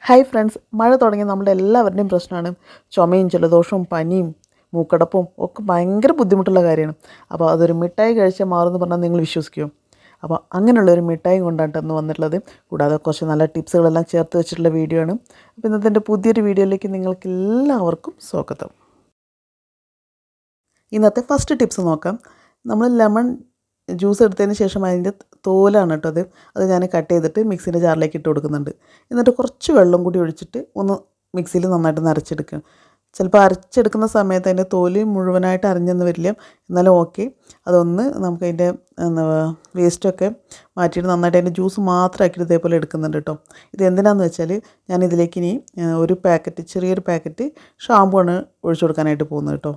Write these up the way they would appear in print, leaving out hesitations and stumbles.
Hi friends, മഴ തുടങ്ങി നമ്മുടെ എല്ലാവരുടെയും പ്രശ്നമാണ് ചുമയും ജലദോഷവും പനിയും മൂക്കടപ്പും ഒക്കെ ഭയങ്കര ബുദ്ധിമുട്ടുള്ള കാര്യമാണ്. അപ്പോൾ അതൊരു മിഠായി കഴിച്ചാൽ മാറുമെന്ന് പറഞ്ഞാൽ നിങ്ങൾ വിശ്വസിക്കുമോ? അപ്പോൾ അങ്ങനെയുള്ളൊരു മിഠായി കൊണ്ടാണ് ഇന്ന് വന്നിട്ടുള്ളത്. കൂടാതെ കുറച്ച് നല്ല ടിപ്സുകളെല്ലാം ചേർത്ത് വെച്ചിട്ടുള്ള വീഡിയോ ആണ്. അപ്പോൾ ഇന്നത്തെ എൻ്റെ പുതിയൊരു വീഡിയോയിലേക്ക് നിങ്ങൾക്ക് എല്ലാവർക്കും സ്വാഗതം. ഇന്നത്തെ ഫസ്റ്റ് ടിപ്സ് നോക്കാം. നമ്മൾ ലെമൺ ജ്യൂസ് എടുത്തതിന് ശേഷം അതിൻ്റെ തോലാണ് കേട്ടോ അത് ഞാൻ കട്ട് ചെയ്തിട്ട് മിക്സിൻ്റെ ജാറിലേക്ക് ഇട്ട് കൊടുക്കുന്നുണ്ട്. എന്നിട്ട് കുറച്ച് വെള്ളം കൂടി ഒഴിച്ചിട്ട് ഒന്ന് മിക്സിയിൽ നന്നായിട്ട് അരച്ചെടുക്കുക. ചിലപ്പോൾ അരച്ചെടുക്കുന്ന സമയത്ത് അതിൻ്റെ തോല് മുഴുവനായിട്ട് അരഞ്ഞെന്ന് വരില്ല, എന്നാലും ഓക്കെ. അതൊന്ന് നമുക്കതിൻ്റെ വേസ്റ്റൊക്കെ മാറ്റിയിട്ട് നന്നായിട്ട് അതിൻ്റെ ജ്യൂസ് മാത്രമാക്കിയിട്ട് ഇതേപോലെ എടുക്കുന്നുണ്ട് കേട്ടോ. ഇത് എന്തിനാണെന്ന് വെച്ചാൽ ഞാനിതിലേക്ക് ഇനി ഒരു പാക്കറ്റ്, ചെറിയൊരു പാക്കറ്റ് ഷാമ്പു ആണ് ഒഴിച്ചു കൊടുക്കാനായിട്ട് പോകുന്നത് കേട്ടോ.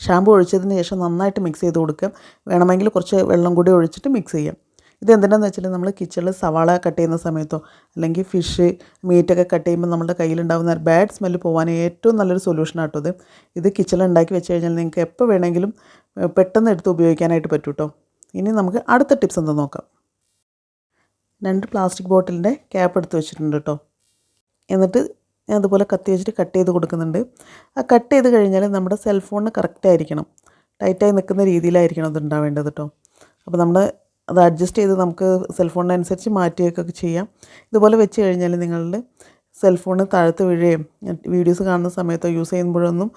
ഷാമ്പു ഒഴിച്ചതിന് ശേഷം നന്നായിട്ട് മിക്സ് ചെയ്ത് കൊടുക്കുക. വേണമെങ്കിൽ കുറച്ച് വെള്ളം കൂടി ഒഴിച്ചിട്ട് മിക്സ് ചെയ്യാം. ഇത് എന്തിനാണെന്ന് വെച്ചാൽ നമ്മൾ കിച്ചണിൽ സവാള കട്ട് ചെയ്യുന്ന സമയത്തോ അല്ലെങ്കിൽ ഫിഷ് മീറ്റൊക്കെ കട്ട് ചെയ്യുമ്പോൾ നമ്മുടെ കയ്യിലുണ്ടാകുന്ന ബാഡ് സ്മെല്ല് പോകാൻ ഏറ്റവും നല്ലൊരു സൊല്യൂഷനാട്ടോ ഇത്. ഇത് കിച്ചണിൽ ഉണ്ടാക്കി വെച്ച് കഴിഞ്ഞാൽ നിങ്ങൾക്ക് എപ്പോൾ വേണമെങ്കിലും പെട്ടെന്ന് എടുത്ത് ഉപയോഗിക്കാനായിട്ട് പറ്റും കേട്ടോ. ഇനി നമുക്ക് അടുത്ത ടിപ്സ് എന്താ നോക്കാം. 2 പ്ലാസ്റ്റിക് ബോട്ടിലിൻ്റെ ക്യാപ്പ് എടുത്ത് വെച്ചിട്ടുണ്ട് കേട്ടോ. എന്നിട്ട് ഞാൻ അതുപോലെ കത്തി വെച്ചിട്ട് കട്ട് ചെയ്ത് കൊടുക്കുന്നുണ്ട്. ആ കട്ട് ചെയ്ത് കഴിഞ്ഞാൽ നമ്മുടെ സെൽഫോണിന് കറക്റ്റായിരിക്കണം, ടൈറ്റായി നിൽക്കുന്ന രീതിയിലായിരിക്കണം അത് ഉണ്ടാവേണ്ടത് കേട്ടോ. അപ്പോൾ നമ്മൾ അത് അഡ്ജസ്റ്റ് ചെയ്ത് നമുക്ക് സെൽഫോണിനനുസരിച്ച് മാറ്റുകയൊക്കെ ചെയ്യാം. ഇതുപോലെ വെച്ച് കഴിഞ്ഞാൽ നിങ്ങളുടെ സെൽഫോണ് താഴത്ത് വീഴുകയും വീഡിയോസ് കാണുന്ന സമയത്തോ യൂസ് ചെയ്യുമ്പോഴൊന്നും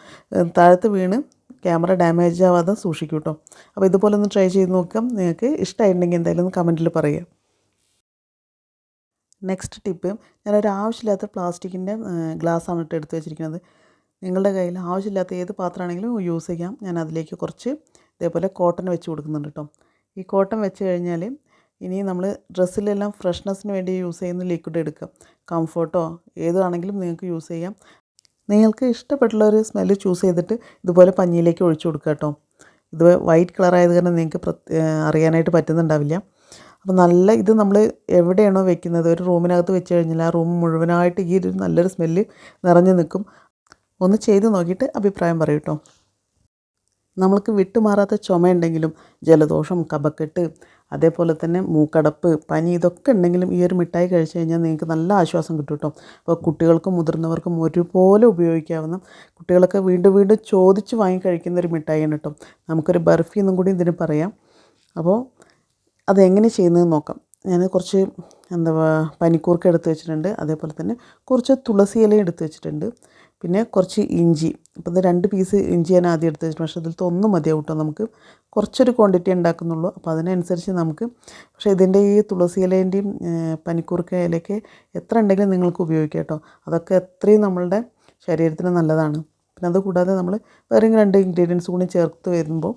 താഴത്ത് വീണ് ക്യാമറ ഡാമേജ് ആവാതെ സൂക്ഷിക്കും കേട്ടോ. അപ്പോൾ ഇതുപോലെ ഒന്ന് ട്രൈ ചെയ്ത് നോക്കാം. നിങ്ങൾക്ക് ഇഷ്ടമായിട്ടുണ്ടെങ്കിൽ എന്തായാലും കമൻറ്റിൽ പറയാം. നെക്സ്റ്റ് ടിപ്പ്, ഞാനൊരു ആവശ്യമില്ലാത്ത പ്ലാസ്റ്റിക്കിൻ്റെ ഗ്ലാസ്സാണ് ഇട്ട് എടുത്ത് വെച്ചിരിക്കുന്നത്. നിങ്ങളുടെ കയ്യിൽ ആവശ്യമില്ലാത്ത ഏത് പാത്രമാണെങ്കിലും യൂസ് ചെയ്യാം. ഞാൻ അതിലേക്ക് കുറച്ച് ഇതേപോലെ കോട്ടൺ വെച്ച് കൊടുക്കുന്നുണ്ട് കേട്ടോ. ഈ കോട്ടൺ വെച്ച് കഴിഞ്ഞാൽ ഇനി നമ്മൾ ഡ്രസ്സിലെല്ലാം ഫ്രഷ്നെസ്സിന് വേണ്ടി യൂസ് ചെയ്യുന്ന ലിക്വിഡ് എടുക്കാം. കംഫർട്ടോ ഏതാണെങ്കിലും നിങ്ങൾക്ക് യൂസ് ചെയ്യാം. നിങ്ങൾക്ക് ഇഷ്ടപ്പെട്ടുള്ള ഒരു സ്മെല്ല് ചൂസ് ചെയ്തിട്ട് ഇതുപോലെ പഞ്ഞിയിലേക്ക് ഒഴിച്ചു കൊടുക്കുക കേട്ടോ. ഇത് വൈറ്റ് കളറായത് കാരണം നിങ്ങൾക്ക് അറിയാനായിട്ട് പറ്റുന്നുണ്ടാവില്ല. അപ്പോൾ നല്ല ഇത് നമ്മൾ എവിടെയാണോ വെക്കുന്നത്, ഒരു റൂമിനകത്ത് വെച്ച് കഴിഞ്ഞാൽ ആ റൂം മുഴുവനായിട്ട് ഈ ഒരു നല്ലൊരു സ്മെല്ല് നിറഞ്ഞു നിൽക്കും. ഒന്ന് ചെയ്ത് നോക്കിയിട്ട് അഭിപ്രായം പറയൂ കേട്ടോ. നമ്മൾക്ക് വിട്ടുമാറാത്ത ചുമയുണ്ടെങ്കിലും ജലദോഷം, കഫക്കെട്ട്, അതേപോലെ തന്നെ മൂക്കടപ്പ്, പനി ഇതൊക്കെ ഉണ്ടെങ്കിലും ഈ ഒരു മിഠായി കഴിച്ച് കഴിഞ്ഞാൽ നിങ്ങൾക്ക് നല്ല ആശ്വാസം കിട്ടും കേട്ടോ. അപ്പോൾ കുട്ടികൾക്കും മുതിർന്നവർക്കും ഒരുപോലെ ഉപയോഗിക്കാവുന്ന, കുട്ടികളൊക്കെ വീണ്ടും വീണ്ടും ചോദിച്ച് വാങ്ങി കഴിക്കുന്ന ഒരു മിഠായിയാണ് കേട്ടോ. നമുക്കൊരു ബർഫി എന്നും കൂടി ഇതിന് പറയാം. അപ്പോൾ അതെങ്ങനെ ചെയ്യുന്നതെന്ന് നോക്കാം. ഞാൻ കുറച്ച് പനിക്കൂർക്ക എടുത്ത് വെച്ചിട്ടുണ്ട്. അതേപോലെ തന്നെ കുറച്ച് തുളസി ഇല എടുത്ത് വെച്ചിട്ടുണ്ട്. പിന്നെ കുറച്ച് ഇഞ്ചി. അപ്പോൾ ഇത് 2 പീസ് ഇഞ്ചി ഞാൻ ആദ്യം എടുത്ത് വെച്ചിട്ടുണ്ട്. പക്ഷേ ഇതിലത്തെ ഒന്നും മതിയാവും കേട്ടോ. നമുക്ക് കുറച്ചൊരു ക്വാണ്ടിറ്റി ഉണ്ടാക്കുന്നുള്ളൂ. അപ്പോൾ അതിനനുസരിച്ച് നമുക്ക്, പക്ഷേ ഇതിൻ്റെ ഈ തുളസി ഇലേൻ്റെയും പനിക്കൂർക്ക ഇലയൊക്കെ എത്ര ഉണ്ടെങ്കിലും നിങ്ങൾക്ക് ഉപയോഗിക്കാം കേട്ടോ. അതൊക്കെ എത്രയും നമ്മളുടെ ശരീരത്തിന് നല്ലതാണ്. പിന്നെ അതുകൂടാതെ നമ്മൾ വേറെ 2 ഇൻഗ്രീഡിയൻസ് കൂടി ചേർത്ത് വരുമ്പോൾ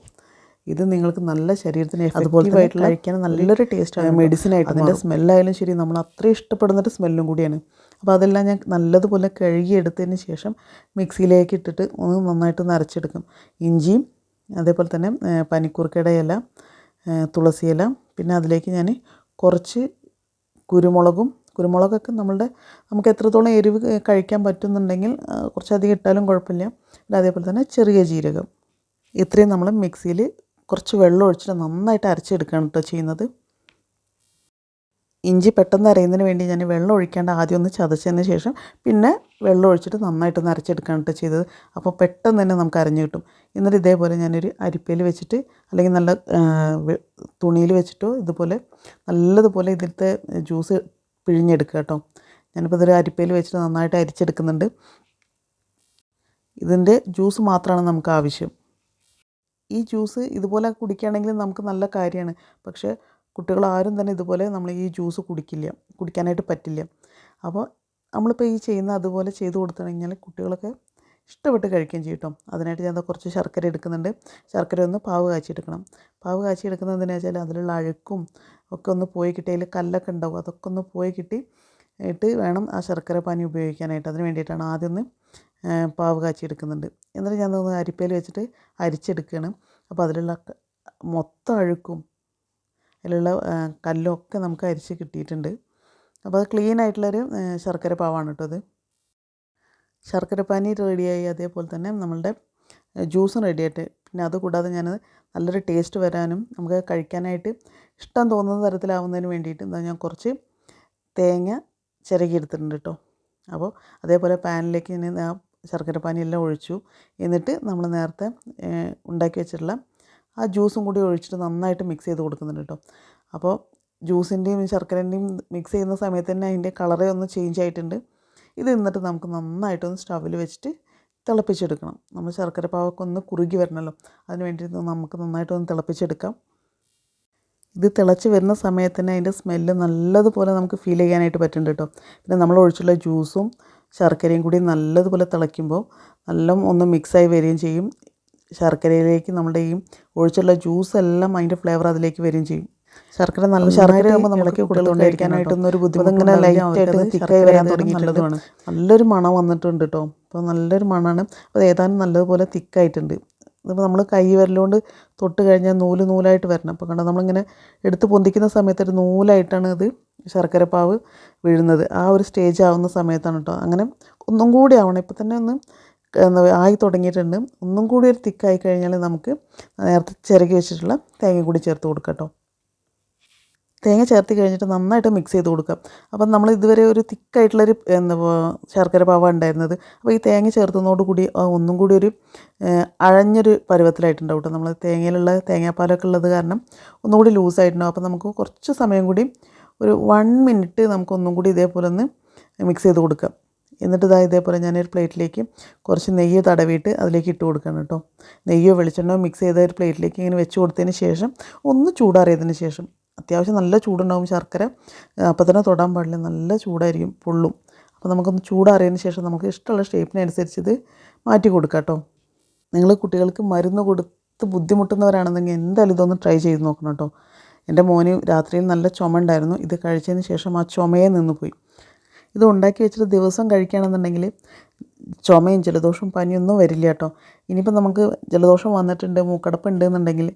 ഇത് നിങ്ങൾക്ക് നല്ല ശരീരത്തിന് എഫക്റ്റീവായിട്ടുള്ള കഴിക്കാൻ നല്ലൊരു ടേസ്റ്റാണ്, മെഡിസിനായിട്ട്. അതിൻ്റെ സ്മെല്ലായാലും ശരി, നമ്മൾ അത്രയും ഇഷ്ടപ്പെടുന്നൊരു സ്മെല്ലും കൂടിയാണ്. അപ്പോൾ അതെല്ലാം ഞാൻ നല്ലതുപോലെ കഴുകിയെടുത്തതിന് ശേഷം മിക്സിയിലേക്ക് ഇട്ടിട്ട് ഒന്ന് നന്നായിട്ട് അരച്ചെടുക്കും. ഇഞ്ചിയും അതേപോലെ തന്നെ പനിക്കൂർക്കയുടെ ഇല, തുളസി ഇല, പിന്നെ അതിലേക്ക് ഞാൻ കുറച്ച് കുരുമുളകൊക്കെ നമുക്ക് എത്രത്തോളം എരിവ് കഴിക്കാൻ പറ്റുന്നുണ്ടെങ്കിൽ കുറച്ചധികം ഇട്ടാലും കുഴപ്പമില്ല. പിന്നെ അതേപോലെ തന്നെ ചെറിയ ജീരകം, ഇത്രയും നമ്മൾ മിക്സിയിൽ കുറച്ച് വെള്ളം ഒഴിച്ചിട്ട് നന്നായിട്ട് അരച്ചെടുക്കുകയാണ് കേട്ടോ ചെയ്യുന്നത്. ഇഞ്ചി പെട്ടെന്ന് അരയുന്നതിന് വേണ്ടി ഞാൻ വെള്ളം ഒഴിക്കാണ്ട് ആദ്യം ഒന്ന് ചതച്ചതിന് ശേഷം പിന്നെ വെള്ളം ഒഴിച്ചിട്ട് നന്നായിട്ടൊന്ന് അരച്ചെടുക്കുകയാണ് കേട്ടോ ചെയ്തത്. അപ്പോൾ പെട്ടെന്ന് തന്നെ നമുക്ക് അരഞ്ഞു കിട്ടും. എന്നിട്ട് ഇതേപോലെ ഞാനൊരു അരിപ്പയിൽ വെച്ചിട്ട് അല്ലെങ്കിൽ നല്ല തുണിയിൽ വെച്ചിട്ടോ ഇതുപോലെ നല്ലതുപോലെ ഇതിലത്തെ ജ്യൂസ് പിഴിഞ്ഞെടുക്കുക കേട്ടോ. ഞാനിപ്പോൾ ഇതൊരു അരിപ്പയിൽ വെച്ചിട്ട് നന്നായിട്ട് അരിച്ചെടുക്കുന്നുണ്ട്. ഇതിൻ്റെ ജ്യൂസ് മാത്രമാണ് നമുക്ക് ആവശ്യം. ഈ ജ്യൂസ് ഇതുപോലെ കുടിക്കുകയാണെങ്കിൽ നമുക്ക് നല്ല കാര്യമാണ്. പക്ഷേ കുട്ടികളാരും തന്നെ ഇതുപോലെ നമ്മൾ ഈ ജ്യൂസ് കുടിക്കാനായിട്ട് പറ്റില്ല. അപ്പോൾ നമ്മളിപ്പോൾ ഈ ചെയ്യുന്ന അതുപോലെ ചെയ്ത് കൊടുത്തു കഴിഞ്ഞാൽ കുട്ടികളൊക്കെ ഇഷ്ടപ്പെട്ട് കഴിക്കുകയും ചെയ്യും കേട്ടോ. അതിനായിട്ട് ഞാൻ കുറച്ച് ശർക്കര എടുക്കുന്നുണ്ട്. ശർക്കര ഒന്ന് പാവ് കാച്ചിയെടുക്കണം. പാവ് കാച്ചിയെടുക്കുന്നത് എന്തിനാണെന്ന് വെച്ചാൽ അതിലുള്ള അഴുക്കും ഒക്കെ ഒന്ന് പോയി കിട്ടി, അതിൽ കല്ലൊക്കെ ഉണ്ടാവും, അതൊക്കെ ഒന്ന് പോയി കിട്ടിയിട്ട് വേണം ആ ശർക്കര പാനി ഉപയോഗിക്കാനായിട്ട്. അതിന് വേണ്ടിയിട്ടാണ് ആദ്യം ഒന്ന് പാവ് കാച്ചിയെടുക്കുന്നുണ്ട്. എന്നിട്ട് ഞാനൊന്ന് അരിപ്പയിൽ വെച്ചിട്ട് അരിച്ചെടുക്കുകയാണ്. അപ്പോൾ അതിലുള്ള മൊത്തം അഴുക്കും അതിലുള്ള കല്ലും ഒക്കെ നമുക്ക് അരിച്ച് കിട്ടിയിട്ടുണ്ട്. അപ്പോൾ അത് ക്ലീൻ ആയിട്ടുള്ളൊരു ശർക്കര പാവാണ് കേട്ടോ അത്. ശർക്കര പാനി റെഡിയായി. അതേപോലെ തന്നെ നമ്മളുടെ ജ്യൂസും റെഡിയായിട്ട്. പിന്നെ അതുകൂടാതെ ഞാൻ നല്ലൊരു ടേസ്റ്റ് വരാനും നമുക്ക് കഴിക്കാനായിട്ട് ഇഷ്ടം തോന്നുന്ന തരത്തിലാവുന്നതിന് വേണ്ടിയിട്ട് ഞാൻ കുറച്ച് തേങ്ങ ചിരകി എടുത്തിട്ടുണ്ട് കേട്ടോ. അപ്പോൾ അതേപോലെ പാനിലേക്ക് ഞാൻ ആ ശർക്കര പാനിയെല്ലാം ഒഴിച്ചു. എന്നിട്ട് നമ്മൾ നേരത്തെ ഉണ്ടാക്കി വെച്ചിട്ടുള്ള ആ ജ്യൂസും കൂടി ഒഴിച്ചിട്ട് നന്നായിട്ട് മിക്സ് ചെയ്ത് കൊടുക്കുന്നുണ്ട് കേട്ടോ. അപ്പോൾ ജ്യൂസിൻ്റെയും ശർക്കരൻ്റെയും മിക്സ് ചെയ്യുന്ന സമയത്ത് തന്നെ അതിൻ്റെ കളറേ ഒന്ന് ചേഞ്ച് ആയിട്ടുണ്ട്. ഇത് എന്നിട്ട് നമുക്ക് നന്നായിട്ടൊന്ന് സ്റ്റവിൽ വെച്ചിട്ട് തിളപ്പിച്ചെടുക്കണം. നമ്മൾ ശർക്കര പാവൊക്കെ ഒന്ന് കുറുകി വരണമല്ലോ, അതിന് വേണ്ടിയിട്ട് നമുക്ക് നന്നായിട്ടൊന്ന് തിളപ്പിച്ചെടുക്കാം. ഇത് തിളച്ച് വരുന്ന സമയത്ത് തന്നെ അതിൻ്റെ സ്മെല്ല് നല്ലതുപോലെ നമുക്ക് ഫീൽ ചെയ്യാനായിട്ട് പറ്റുന്നുണ്ട് കേട്ടോ. പിന്നെ നമ്മൾ ഒഴിച്ചുള്ള ജ്യൂസും ശർക്കരയും കൂടി നല്ലതുപോലെ തിളയ്ക്കുമ്പോൾ നല്ല ഒന്ന് മിക്സായി വരികയും ചെയ്യും. ശർക്കരയിലേക്ക് നമ്മുടെ ഈ ഒഴിച്ചുള്ള ജ്യൂസെല്ലാം അതിൻ്റെ ഫ്ലേവർ അതിലേക്ക് വരികയും ചെയ്യും. ശർക്കര ആകുമ്പോൾ നമുക്ക് കുട്ടികൾക്ക് കഴിക്കാനായിട്ടൊന്നൊരു ബുദ്ധിമുട്ട് ഇങ്ങനെ ലൈറ്റായിട്ട് തിക്കായി വരാൻ തുടങ്ങിയിട്ടുള്ളതാണ്. നല്ലൊരു മണം വന്നിട്ടുണ്ട് കേട്ടോ. അപ്പോൾ നല്ലൊരു മണമാണ്. അപ്പോൾ ഏതാനും നല്ലതുപോലെ തിക്കായിട്ടുണ്ട്. ഇതിപ്പോൾ നമ്മൾ കൈ വിരലുകൊണ്ട് തൊട്ട് കഴിഞ്ഞാൽ നൂലായിട്ട് വരണം. അപ്പോൾ കണ്ടോ, നമ്മളിങ്ങനെ എടുത്ത് പൊന്തിക്കുന്ന സമയത്ത് ഒരു നൂലായിട്ടാണ് ഇത് ശർക്കരപ്പാവ് വീഴുന്നത്. ആ ഒരു സ്റ്റേജ് ആവുന്ന സമയത്താണ് കേട്ടോ. അങ്ങനെ ഒന്നും കൂടി ആവണം. ഇപ്പോൾ തന്നെ ഒന്ന് ആയി തുടങ്ങിയിട്ടുണ്ട്. ഒന്നും കൂടി ഒരു തിക്കായി കഴിഞ്ഞാൽ നമുക്ക് നേരത്തെ ചിരകി വെച്ചിട്ടുള്ള തേങ്ങ കൂടി ചേർത്ത് കൊടുക്കാം കേട്ടോ. തേങ്ങ ചേർത്ത് കഴിഞ്ഞിട്ട് നന്നായിട്ട് മിക്സ് ചെയ്ത് കൊടുക്കാം. അപ്പം നമ്മൾ ഇതുവരെ ഒരു തിക്കായിട്ടുള്ളൊരു ശർക്കര പാവ ഉണ്ടായിരുന്നത്. അപ്പോൾ ഈ തേങ്ങ ചേർത്തുന്നതോടുകൂടി ഒന്നും കൂടി ഒരു അഴഞ്ഞൊരു പരുവത്തിലായിട്ടുണ്ടാവും കേട്ടോ. നമ്മൾ തേങ്ങയിലുള്ള തേങ്ങാപ്പാലൊക്കെ ഉള്ളത് കാരണം ഒന്നുകൂടി ലൂസായിട്ടുണ്ടാവും. അപ്പോൾ നമുക്ക് കുറച്ച് സമയം കൂടി ഒരു 1 മിനിറ്റ് നമുക്കൊന്നും കൂടി ഇതേപോലെ ഒന്ന് മിക്സ് ചെയ്ത് കൊടുക്കാം. എന്നിട്ട് ഇതേപോലെ ഞാനൊരു പ്ലേറ്റിലേക്ക് കുറച്ച് നെയ്യ് തടവിയിട്ട് അതിലേക്ക് ഇട്ട് കൊടുക്കണം കേട്ടോ. നെയ്യോ വെളിച്ചെണ്ണയോ മിക്സ് ചെയ്ത ഒരു പ്ലേറ്റിലേക്ക് ഇങ്ങനെ വെച്ച് കൊടുത്തതിന് ശേഷം ഒന്ന് ചൂടാറിയതിന് ശേഷം, അത്യാവശ്യം നല്ല ചൂടുണ്ടാവും ശർക്കര, അപ്പോൾ തന്നെ തൊടാൻ പാടില്ല, നല്ല ചൂടായിരിക്കും, പൊള്ളും. അപ്പോൾ നമുക്കൊന്ന് ചൂടാറിയതിന് ശേഷം നമുക്ക് ഇഷ്ടമുള്ള ഷേപ്പിനനുസരിച്ച് ഇത് മാറ്റി കൊടുക്കാം കേട്ടോ. നിങ്ങൾ കുട്ടികൾക്ക് മരുന്ന് കൊടുത്ത് ബുദ്ധിമുട്ടുന്നവരാണെന്നെങ്കിൽ എന്തായാലും ഇതൊന്ന് ട്രൈ ചെയ്ത് നോക്കണം കേട്ടോ. എൻ്റെ മോന് രാത്രിയിൽ നല്ല ചുമ ഉണ്ടായിരുന്നു. ഇത് കഴിച്ചതിന് ശേഷം ആ ചുമയെ നിന്ന് പോയി. ഇത് ഉണ്ടാക്കി വെച്ചിട്ട് ദിവസം കഴിക്കുകയാണെന്നുണ്ടെങ്കിൽ ചുമയും ജലദോഷവും പനിയൊന്നും വരില്ല കേട്ടോ. ഇനിയിപ്പോൾ നമുക്ക് ജലദോഷം വന്നിട്ടുണ്ട്, മൂക്കടപ്പ് ഉണ്ടെന്നുണ്ടെങ്കിൽ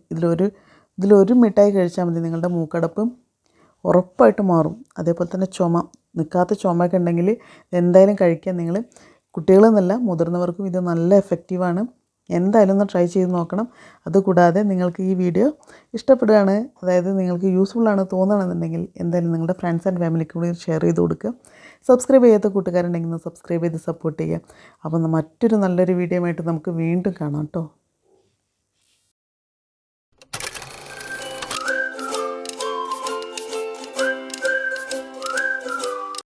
ഇതിലൊരു മിഠായി കഴിച്ചാൽ മതി, നിങ്ങളുടെ മൂക്കടപ്പ് ഉറപ്പായിട്ട് മാറും. അതേപോലെ തന്നെ നിൽക്കാത്ത ചുമയൊക്കെ ഉണ്ടെങ്കിൽ എന്തായാലും കഴിക്കാൻ നിങ്ങൾ കുട്ടികളെന്നല്ല മുതിർന്നവർക്കും ഇത് നല്ല എഫക്റ്റീവാണ്. എന്തായാലും ഒന്ന് ട്രൈ ചെയ്ത് നോക്കണം. അതുകൂടാതെ നിങ്ങൾക്ക് ഈ വീഡിയോ ഇഷ്ടപ്പെടുകയാണ്, അതായത് നിങ്ങൾക്ക് യൂസ്ഫുള്ളാണ് തോന്നുകയാണെന്നുണ്ടെങ്കിൽ എന്തായാലും നിങ്ങളുടെ ഫ്രണ്ട്സ് ആൻഡ് ഫാമിലിക്ക് കൂടി ഷെയർ ചെയ്ത് കൊടുക്കുക. സബ്സ്ക്രൈബ് ചെയ്യാത്ത കൂട്ടുകാരുണ്ടെങ്കിൽ സബ്സ്ക്രൈബ് ചെയ്ത് സപ്പോർട്ട് ചെയ്യുക. അപ്പം മറ്റൊരു നല്ലൊരു വീഡിയോ ആയിട്ട് നമുക്ക് വീണ്ടും കാണാം കേട്ടോ.